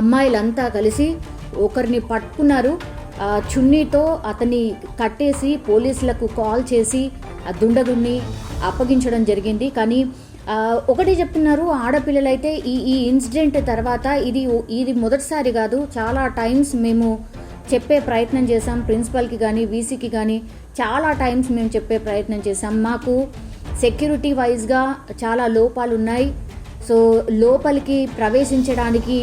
అమ్మాయిలంతా కలిసి ఒకరిని పట్టుకున్నారు. చున్నీతో అతన్ని కట్టేసి పోలీసులకు కాల్ చేసి ఆ దుండగుడిని అప్పగించడం జరిగింది. కానీ ఒకటి చెప్తున్నారు, ఆడపిల్లలైతే ఈ ఇన్సిడెంట్ తర్వాత ఇది మొదటిసారి కాదు, చాలా టైమ్స్ మేము చెప్పే ప్రయత్నం చేసాం. ప్రిన్సిపల్కి కానీ వీసీకి కానీ చాలా టైమ్స్ మేము చెప్పే ప్రయత్నం చేసాం. మాకు సెక్యూరిటీ వైజ్గా చాలా లోపాలు ఉన్నాయి. సో లోపలికి ప్రవేశించడానికి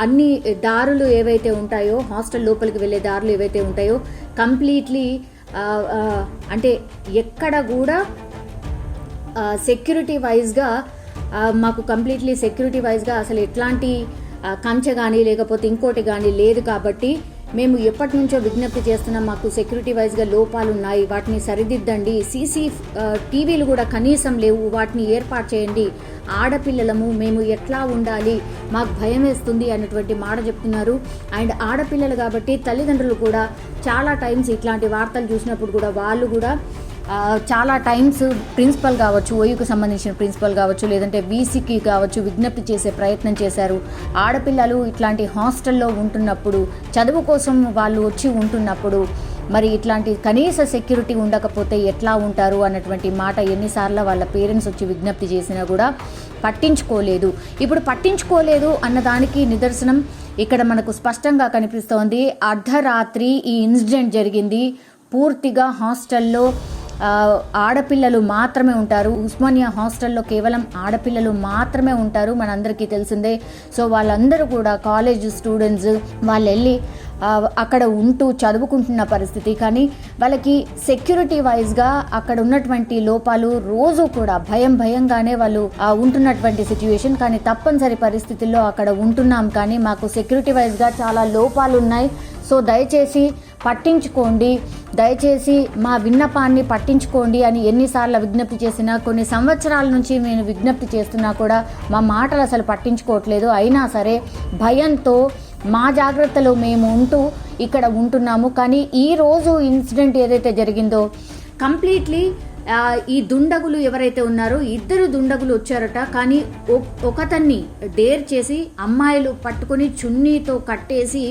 అన్ని దారులు ఏవైతే ఉంటాయో, హాస్టల్ లోపలికి వెళ్ళే దారులు ఏవైతే ఉంటాయో కంప్లీట్లీ అంటే ఎక్కడ కూడా సెక్యూరిటీ వైజ్గా మాకు కంప్లీట్లీ సెక్యూరిటీ వైజ్గా అసలు ఎట్లాంటి కంచె కానీ లేకపోతే ఇంకోటి కానీ లేదు. కాబట్టి మేము ఎప్పటి నుంచో విజ్ఞప్తి చేస్తున్నాం, మాకు సెక్యూరిటీ వైజ్గా లోపాలు ఉన్నాయి, వాటిని సరిదిద్దండి. సీసీ టీవీలు కూడా కనీసం లేవు, వాటిని ఏర్పాటు చేయండి. ఆడపిల్లలము, మేము ఎట్లా ఉండాలి, మాకు భయం వేస్తుంది అన్నటువంటి మాట చెప్తున్నారు. అండ్ ఆడపిల్లలు కాబట్టి తల్లిదండ్రులు కూడా చాలా టైమ్స్ ఇట్లాంటి వార్తలు చూసినప్పుడు కూడా వాళ్ళు కూడా చాలా టైమ్స్ ప్రిన్సిపల్ కావచ్చు, ఓయూకు సంబంధించిన ప్రిన్సిపల్ కావచ్చు, లేదంటే వీసీకి కావచ్చు విజ్ఞప్తి చేసే ప్రయత్నం చేశారు. ఆడపిల్లలు ఇట్లాంటి హాస్టల్లో ఉంటున్నప్పుడు, చదువు కోసం వాళ్ళు వచ్చి ఉంటున్నప్పుడు మరి ఇట్లాంటి కనీస సెక్యూరిటీ ఉండకపోతే ఎట్లా ఉంటారు అన్నటువంటి మాట ఎన్నిసార్లు వాళ్ళ పేరెంట్స్ వచ్చి విజ్ఞప్తి చేసినా కూడా పట్టించుకోలేదు. ఇప్పుడు పట్టించుకోలేదు అన్నదానికి నిదర్శనం ఇక్కడ మనకు స్పష్టంగా కనిపిస్తోంది. అర్ధరాత్రి ఈ ఇన్సిడెంట్ జరిగింది. పూర్తిగా హాస్టల్లో ఆడపిల్లలు మాత్రమే ఉంటారు. ఉస్మానియా హాస్టల్లో కేవలం ఆడపిల్లలు మాత్రమే ఉంటారు, మనందరికీ తెలిసిందే. సో వాళ్ళందరూ కూడా కాలేజ్ స్టూడెంట్స్, వాళ్ళు వెళ్ళి అక్కడ ఉంటూ చదువుకుంటున్న పరిస్థితి. కానీ వాళ్ళకి సెక్యూరిటీ వైజ్గా అక్కడ ఉన్నటువంటి లోపాలు రోజు కూడా భయంగానే వాళ్ళు ఉంటున్నటువంటి సిచ్యువేషన్. కానీ తప్పనిసరి పరిస్థితుల్లో అక్కడ ఉంటున్నాం, కానీ మాకు సెక్యూరిటీ వైజ్గా చాలా లోపాలు ఉన్నాయి. సో దయచేసి పట్టించుకోండి, దయచేసి మా విన్నపాన్ని పట్టించుకోండి అని ఎన్నిసార్లు విజ్ఞప్తి చేసినా, కొన్ని సంవత్సరాల నుంచి నేను విజ్ఞప్తి చేస్తున్నా కూడా మా మాటలు అసలు పట్టించుకోవట్లేదు. అయినా సరే భయంతో మా జాగ్రత్తలో మేము ఉంటూ ఇక్కడ ఉంటున్నాము. కానీ ఈరోజు ఇన్సిడెంట్ ఏదైతే జరిగిందో కంప్లీట్లీ ఈ దుండగులు ఎవరైతే ఉన్నారో, ఇద్దరు దుండగులు వచ్చారట. కానీ ఒకతన్ని డేర్ చేసి అమ్మాయిలు పట్టుకొని చున్నీతో కట్టేసి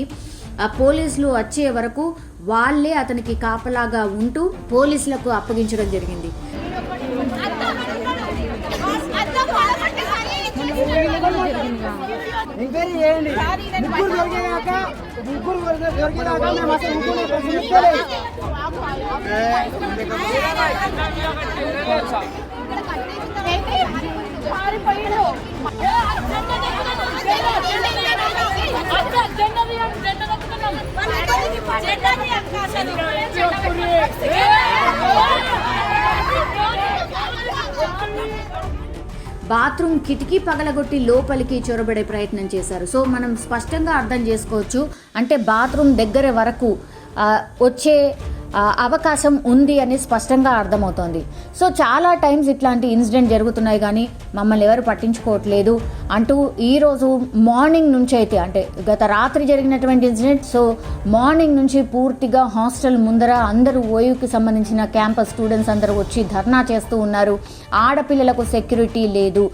పోలీసులు వచ్చే వరకు వాళ్ళే అతనికి కాపలాగా ఉంటూ పోలీసులకు అప్పగించడం జరిగింది. బాత్రూమ్ కిటికీ పగలగొట్టి లోపలికి చొరబడే ప్రయత్నం చేశారు. సో మనం స్పష్టంగా అర్థం చేసుకోవచ్చు, అంటే బాత్రూమ్ దగ్గర వరకు వచ్చే అవకాశం ఉంది అని స్పష్టంగా అర్థమవుతోంది. సో చాలా టైమ్స్ ఇట్లాంటి ఇన్సిడెంట్ జరుగుతున్నాయి, కానీ మమ్మల్ని ఎవరు పట్టించుకోవట్లేదు అంటూ ఈరోజు మార్నింగ్ నుంచి అయితే, అంటే గత రాత్రి జరిగినటువంటి ఇన్సిడెంట్, సో మార్నింగ్ నుంచి పూర్తిగా హాస్టల్ ముందర అందరూ ఓయూకి సంబంధించిన క్యాంపస్ స్టూడెంట్స్ అందరూ వచ్చి ధర్నా చేస్తూ ఉన్నారు. ఆడపిల్లలకు సెక్యూరిటీ లేదు,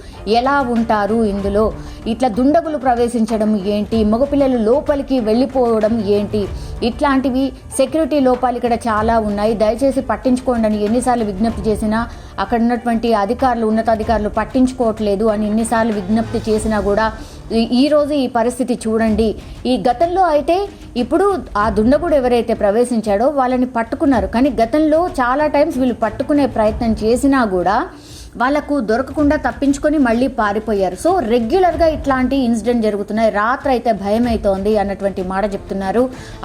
ఎలా ఉంటారు ఇందులో, ఇట్లా దుండగులు ప్రవేశించడం ఏంటి, మగపిల్లలు లోపలికి వెళ్ళిపోవడం ఏంటి, ఇట్లాంటివి సెక్యూరిటీ లోపాలు ఇక్కడ చాలా ఉన్నాయి, దయచేసి పట్టించుకోండి అని ఎన్నిసార్లు విజ్ఞప్తి చేసినా అక్కడ ఉన్నటువంటి అధికారులు, ఉన్నతాధికారులు పట్టించుకోవట్లేదు అని ఎన్నిసార్లు విజ్ఞప్తి చేసినా కూడా ఈరోజు ఈ పరిస్థితి చూడండి. ఈ గతంలో అయితే ఇప్పుడు ఆ దుండగుడు ఎవరైతే ప్రవేశించాడో వాళ్ళని పట్టుకున్నారు, కానీ గతంలో చాలా టైమ్స్ వీళ్ళు పట్టుకునే ప్రయత్నం చేసినా కూడా వాళ్ళకు దొరకకుండా తప్పించుకొని మళ్ళీ పారిపోయారు. సో రెగ్యులర్గా ఇట్లాంటి ఇన్సిడెంట్ జరుగుతున్నాయి. రాత్రి అయితే భయం అవుతోంది అన్నటువంటి మాట చెప్తున్నారు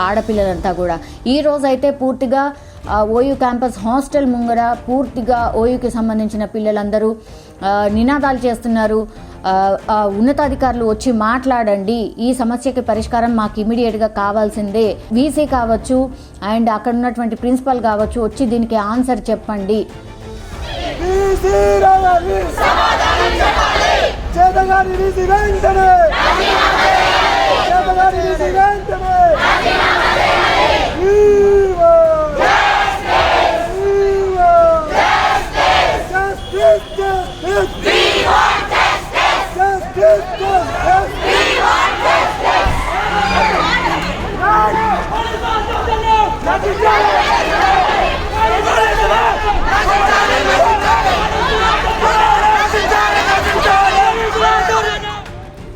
ఆడపిల్లలంతా కూడా. ఈ రోజు అయితే పూర్తిగా ఓయూ క్యాంపస్ హాస్టల్ ముంగర పూర్తిగా ఓయూకి సంబంధించిన పిల్లలందరూ నినాదాలు చేస్తున్నారు. ఉన్నతాధికారులు వచ్చి మాట్లాడండి, ఈ సమస్యకి పరిష్కారం మాకు ఇమీడియట్గా కావాల్సిందే, వీసీ కావచ్చు అండ్ అక్కడ ఉన్నటువంటి ప్రిన్సిపల్ కావచ్చు వచ్చి దీనికి ఆన్సర్ చెప్పండి.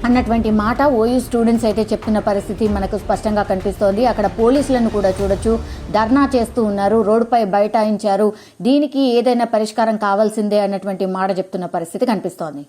అన్నటువంటి మాట ఓయూ స్టూడెంట్స్ అయితే చెప్తున్న పరిస్థితి మనకు స్పష్టంగా కనిపిస్తోంది. అక్కడ పోలీసులను కూడా చూడొచ్చు, ధర్నా చేస్తూ ఉన్నారు, రోడ్డుపై బైఠాయించారు. దీనికి ఏదైనా పరిష్కారం కావాల్సిందే అన్నటువంటి మాట చెప్తున్న పరిస్థితి కనిపిస్తోంది.